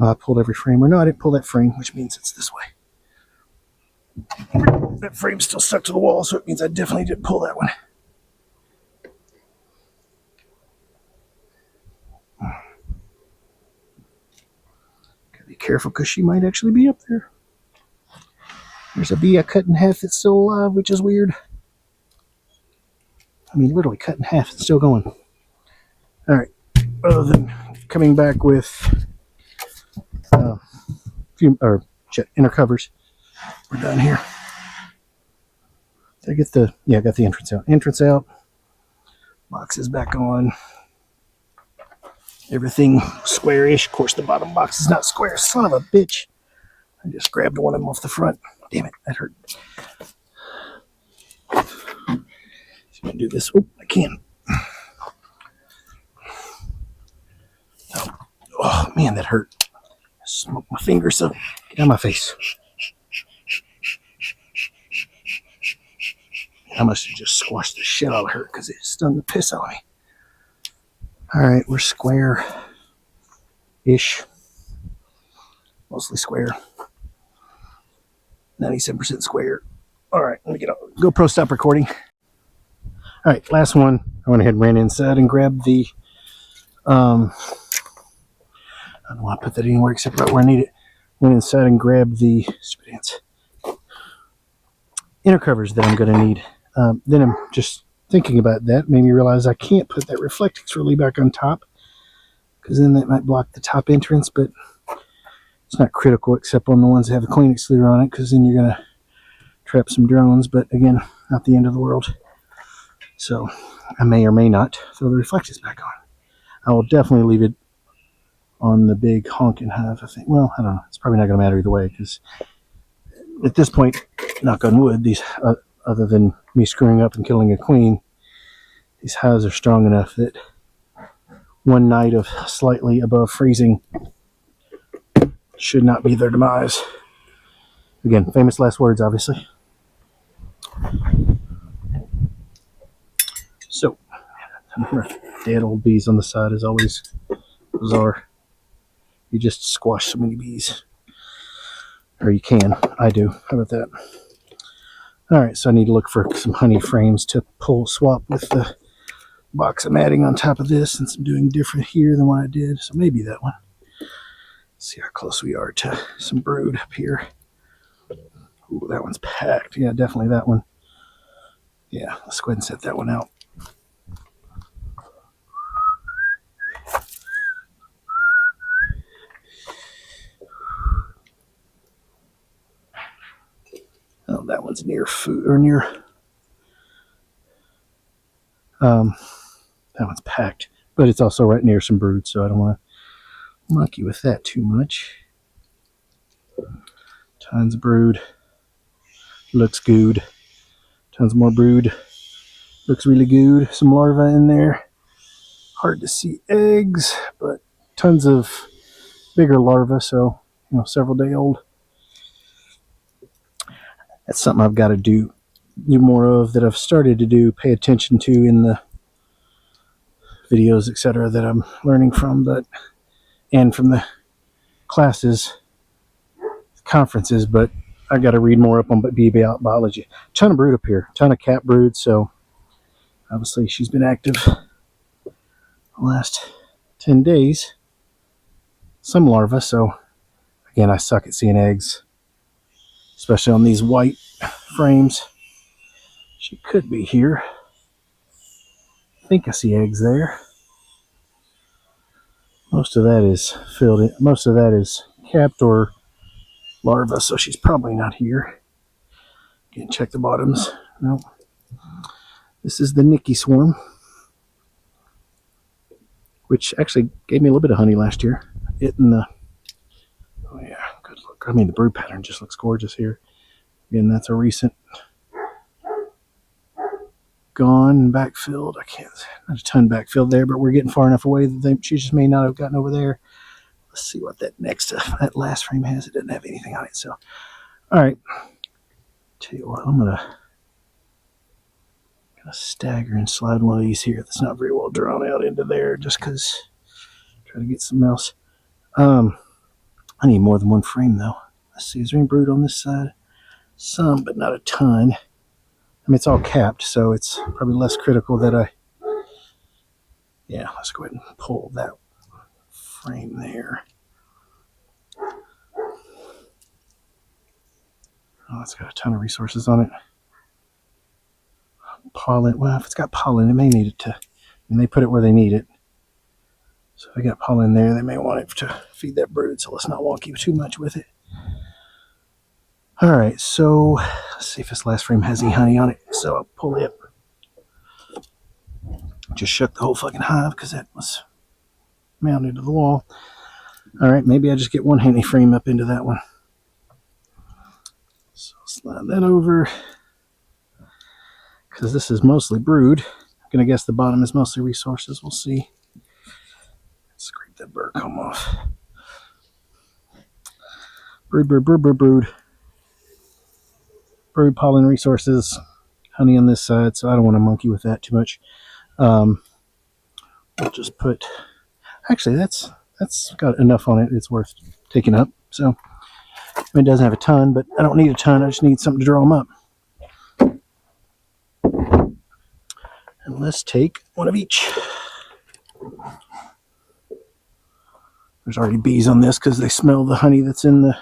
I pulled every frame, or no, I didn't pull that frame, which means it's this way. That frame's still stuck to the wall, so it means I definitely didn't pull that one. Gotta be careful because she might actually be up there. There's a bee I cut in half that's still alive, which is weird. I mean, literally cut in half, it's still going. All right. Other than coming back with inner covers, we're done here. Did I get the? Yeah, I got the entrance out. Entrance out. Box is back on. Everything square-ish. Of course, the bottom box is not square. Son of a bitch! I just grabbed one of them off the front. Damn it, that hurt. So I do this. Oh, I can. Oh man, that hurt. I smoked my fingers up. Get out of my face. I must have just squashed the shit out of her because it stung the piss out of me. Alright, we're square-ish. Mostly square. 97% square. Alright, let me get out. GoPro stop recording. Alright, last one. I went ahead and ran inside and grabbed the I don't want to put that anywhere except right where I need it. Went inside and grabbed the stupid ants. Inner covers that I'm going to need. Then I'm just thinking about that. Made me realize I can't put that reflectix really back on top because then that might block the top entrance, but it's not critical except on the ones that have a clean excluder on it because then you're going to trap some drones, but again, not the end of the world. So I may or may not throw the reflectix back on. I will definitely leave it on the big honking hive, I think. Well, I don't know. It's probably not going to matter either way because at this point, knock on wood, these other than me screwing up and killing a queen, these hives are strong enough that one night of slightly above freezing should not be their demise. Again, famous last words, obviously. So, dead old bees on the side is always bizarre. You just squash so many bees. Or you can. I do. How about that? Alright, so I need to look for some honey frames to swap with the box I'm adding on top of this, since I'm doing different here than what I did. So maybe that one. Let's see how close we are to some brood up here. Ooh, that one's packed. Yeah, definitely that one. Yeah, let's go ahead and set that one out. Oh, that one's near food, or near, that one's packed, but it's also right near some brood, so I don't want to monkey with that too much. Tons of brood. Looks good. Tons more brood. Looks really good. Some larvae in there. Hard to see eggs, but tons of bigger larvae, so, several day old. That's something I've got to do more of, that I've started to do, pay attention to in the videos, etc., that I'm learning from, and from the classes, conferences, but I got to read more up on bee biology. Ton of brood up here, ton of cat brood, so obviously she's been active the last 10 days. Some larvae, so again, I suck at seeing eggs, especially on these white frames. She could be here. I think I see eggs there. Most of that is filled in. Most of that is capped or larvae, so she's probably not here. Again, check the bottoms. No. This is the Nikki swarm, which actually gave me a little bit of honey last year. It and the, oh yeah, good look. I mean, the brood pattern just looks gorgeous here. Again, that's a recent gone, backfilled. I can't, not a ton backfilled there, but we're getting far enough away that she just may not have gotten over there. Let's see what that that last frame has. It doesn't have anything on it, so. All right. Tell you what, I'm gonna stagger and slide one of these here that's not very well drawn out into there, just because try to get something else. I need more than one frame though. Let's see, is there any brood on this side? some, but not a ton. I mean, it's all capped, so it's probably less critical that I... Yeah, let's go ahead and pull that frame there. Oh, it's got a ton of resources on it. Pollen, well, if it's got pollen, it may need it to... And they put it where they need it. So if they got pollen there, they may want it to feed that brood, so let's not wonky too much with it. Alright, so let's see if this last frame has any honey on it. So I'll pull it. Just shook the whole fucking hive because that was mounted to the wall. Alright, maybe I just get one honey frame up into that one. So slide that over. Because this is mostly brood. I'm going to guess the bottom is mostly resources. We'll see. Scrape that burr comb off. Brood, brood, brood, brood, brood. Brood, pollen, resources. Honey on this side, so I don't want to monkey with that too much. We'll just put... Actually, that's got enough on it. It's worth taking up. So, it doesn't have a ton, but I don't need a ton. I just need something to draw them up. And let's take one of each. There's already bees on this because they smell the honey that's in the...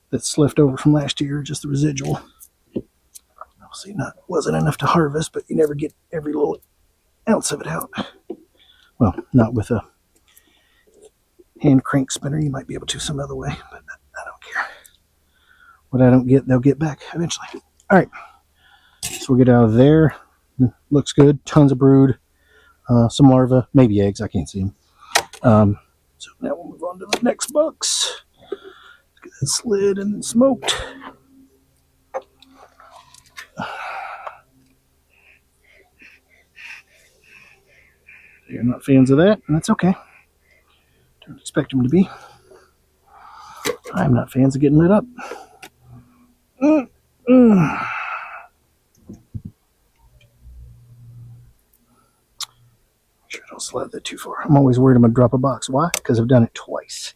that's left over from last year, just the residual. Obviously wasn't enough to harvest, but you never get every little ounce of it out. Well, not with a hand crank spinner. You might be able to some other way, but I don't care. What I don't get, they'll get back eventually. All right, so we'll get out of there. Looks good. Tons of brood. Some larvae, maybe eggs. I can't see them. So now we'll move on to the next box. Let's get that slid and then smoked. You're not fans of that, and that's okay. Don't expect them to be. I'm not fans of getting lit up. Sure, don't slide that too far. I'm always worried I'm going to drop a box. Why? Because I've done it twice.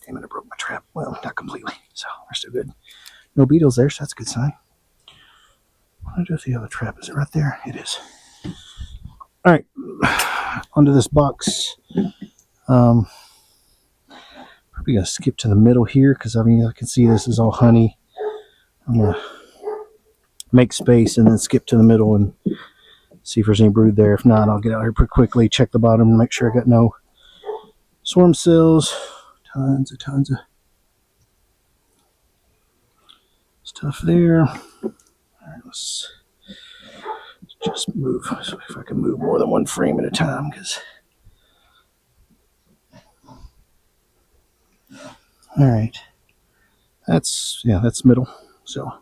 Damn it, I broke my trap. Well, not completely, so we're still good. No beetles there, so that's a good sign. What do I do with the other trap? Is it right there? It is. All right, onto this box. Probably gonna skip to the middle here because I mean I can see this is all honey. I'm gonna make space and then skip to the middle and see if there's any brood there. If not, I'll get out here pretty quickly, check the bottom, and make sure I got no swarm cells. Tons of stuff there. All right, let's just move. So if I can move more than one frame at a time, because all right, that's middle. So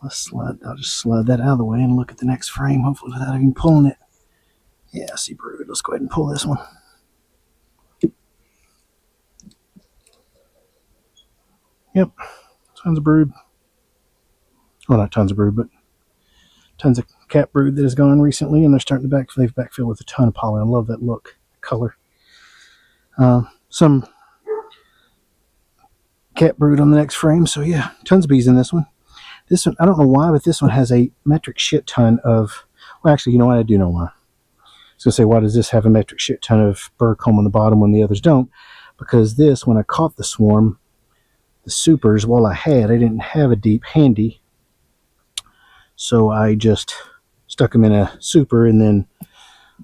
I'll just slide that out of the way and look at the next frame, hopefully without even pulling it. Yeah, I see brood. Let's go ahead and pull this one. Yep, tons of brood. Well, not tons of brood, but tons of cat brood that has gone recently, and they're starting to they've backfilled with a ton of pollen. I love that look, color. Some cat brood on the next frame, so yeah, tons of bees in this one. This one, I don't know why, but this one has a metric shit ton of, well, actually, you know what, I do know why. I was going to say, why does this have a metric shit ton of burr comb on the bottom when the others don't? Because this, when I caught the swarm, the supers, well, I didn't have a deep handy, so I just stuck them in a super, and then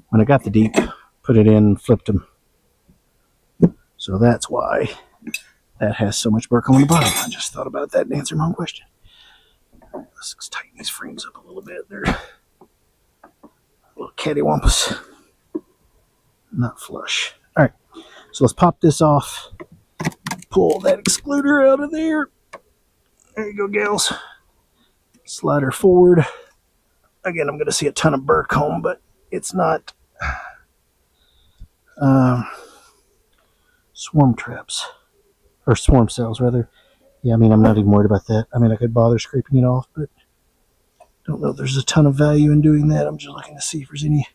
when I got the deep, put it in and flipped them. So that's why that has so much burr comb on the bottom. I just thought about that and answered my own question. Let's tighten these frames up a little bit. They're a little cattywampus, not flush. All right, so let's pop this off. Pull that excluder out of there. There you go, gals. Slide her forward. Again, I'm going to see a ton of burr comb, but it's not swarm traps, or swarm cells, rather. Yeah, I mean, I'm not even worried about that. I mean, I could bother scraping it off, but don't know if there's a ton of value in doing that. I'm just looking to see if there's any.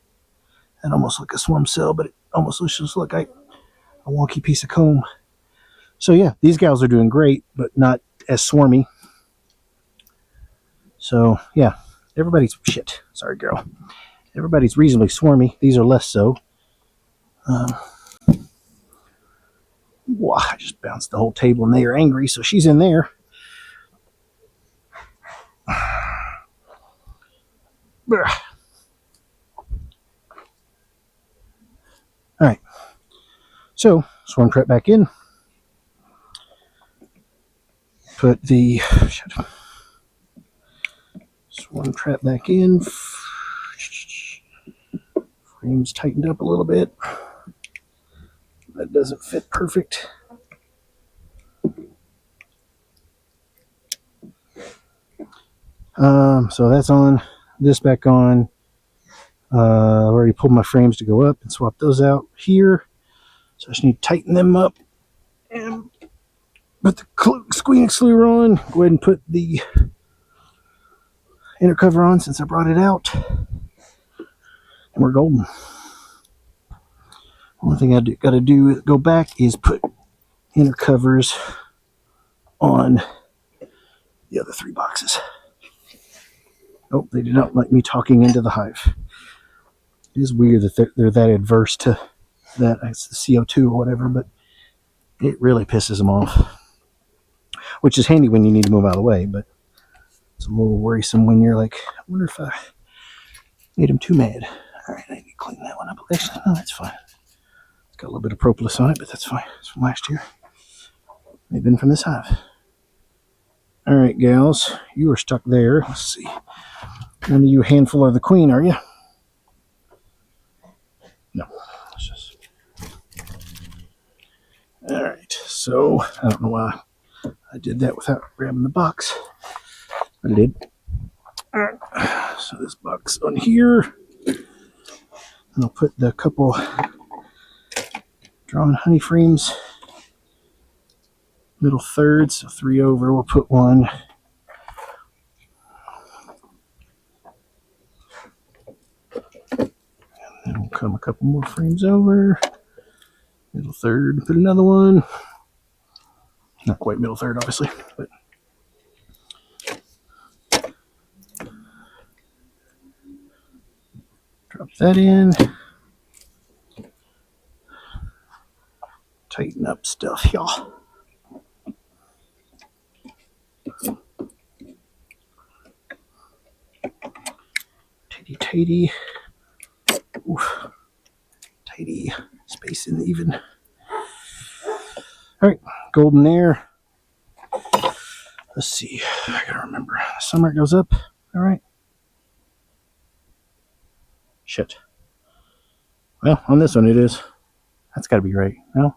That almost like a swarm cell, but it almost looks just like a wonky piece of comb. So yeah, these gals are doing great, but not as swarmy. So yeah, everybody's shit. Sorry, girl. Everybody's reasonably swarmy. These are less so. Wow, I just bounced the whole table and they are angry, so she's in there. Alright. So, swarm trap back in. Put the swarm trap back in. Frame's tightened up a little bit. That doesn't fit perfect. So that's on. This back on. I've already pulled my frames to go up and swap those out here. So I just need to tighten them up and put the screen excluder on. Go ahead and put the inner cover on since I brought it out. And we're golden. One thing I got to do go back is put inner covers on the other 3 boxes. Oh, they do not like me talking into the hive. It is weird that they're that adverse to that. It's the CO2 or whatever, but it really pisses them off. Which is handy when you need to move out of the way, but it's a little worrisome when you're like, I wonder if I made them too mad. All right, I need to clean that one up. Actually, no, that's fine. It's got a little bit of propolis on it, but that's fine. It's from last year. They've been from this hive. All right, gals, you are stuck there. Let's see. None of you a handful of the queen, are you? No. Just... All right, so I don't know why I did that without grabbing the box. But I did. All right, so this box on here. And I'll put the couple drawn honey frames middle third, so 3 over. We'll put one. And then we'll come a couple more frames over. Middle third, put another one. Not quite middle third, obviously, but drop that in. Tighten up stuff, y'all. Tidy. Oof. Tidy. Space in even. All right, golden there. Let's see. I gotta remember. Summer goes up. All right. Shit. Well, on this one it is. That's got to be right. No.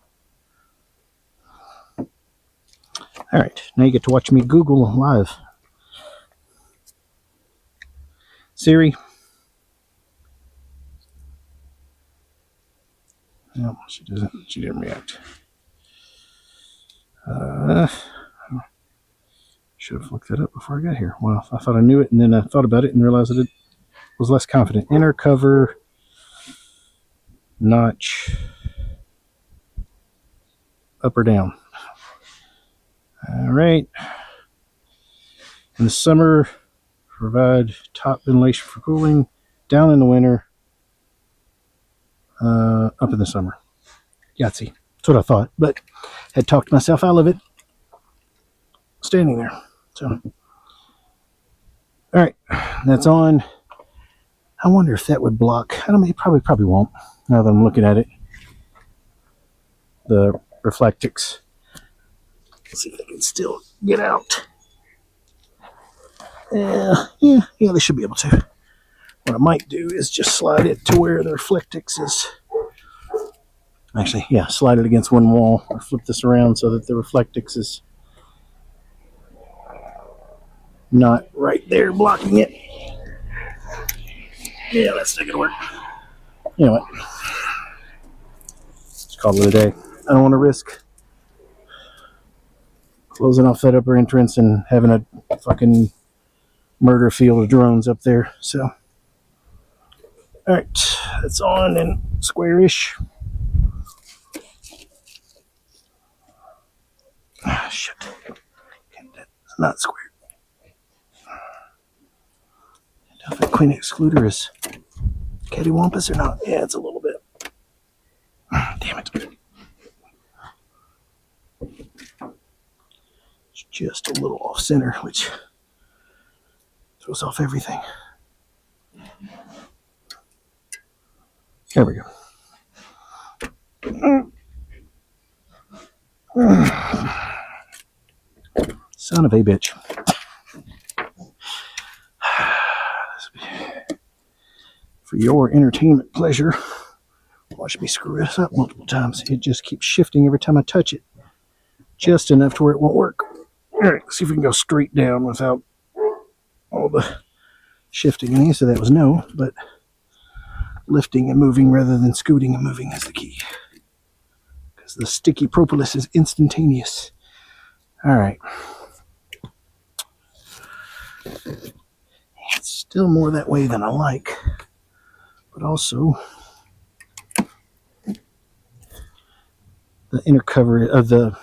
All right. Now you get to watch me Google live. Siri. No, she doesn't. She didn't react. Should have looked that up before I got here. Well, I thought I knew it, and then I thought about it and realized that it was less confident. Inner cover, notch, up or down. All right. In the summer, provide top ventilation for cooling. Down in the winter, up in the summer. Yahtzee. That's what I thought, but had talked myself out of it. Standing there. So, all right, that's on. I wonder if that would block. I don't know. It probably won't. Now that I'm looking at it, the reflectix. Let's see if they can still get out. Yeah, they should be able to. What I might do is just slide it to where the reflectix is. Actually, yeah, slide it against one wall or flip this around so that the reflectix is not right there blocking it. Yeah, that's not gonna work. You know what? Let's call it a day. I don't want to risk closing off that upper entrance and having a fucking murder field of drones up there. So, all right, that's on and squarish. shit. It's not square. If the queen excluder is cattywampus or not. Yeah, it's a little bit. Damn it. It's just a little off center, which throws off everything. There we go. Son of a bitch. For your entertainment pleasure, watch me screw this up multiple times. It just keeps shifting every time I touch it. Just enough to where it won't work. Alright, let's see if we can go straight down without all the shifting. And the answer to that was no, but lifting and moving rather than scooting and moving is the key. Because the sticky propolis is instantaneous. Alright. It's still more that way than I like. But also, the inner cover of the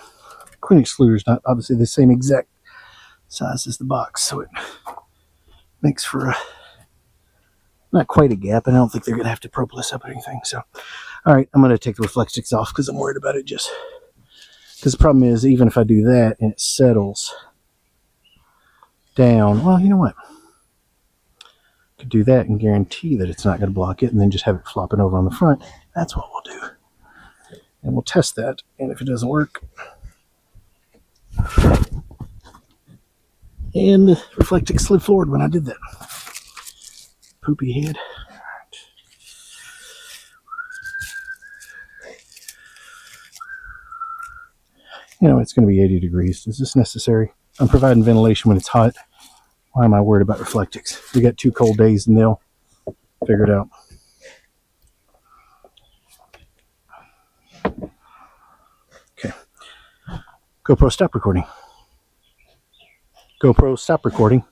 queen excluder is not obviously the same exact size as the box, so it makes for a not quite a gap, and I don't think they're going to have to propolis up or anything. So, all right, I'm going to take the reflectix off because I'm worried about it just because the problem is even if I do that and it settles down, well, you know what? I could do that and guarantee that it's not going to block it and then just have it flopping over on the front. That's what we'll do. And we'll test that, and if it doesn't work, and the reflectix slid forward when I did that. Poopy head. You know, it's going to be 80 degrees. Is this necessary? I'm providing ventilation when it's hot. Why am I worried about reflectix? We got 2 cold days and they'll figure it out. Okay. GoPro, stop recording. GoPro, stop recording.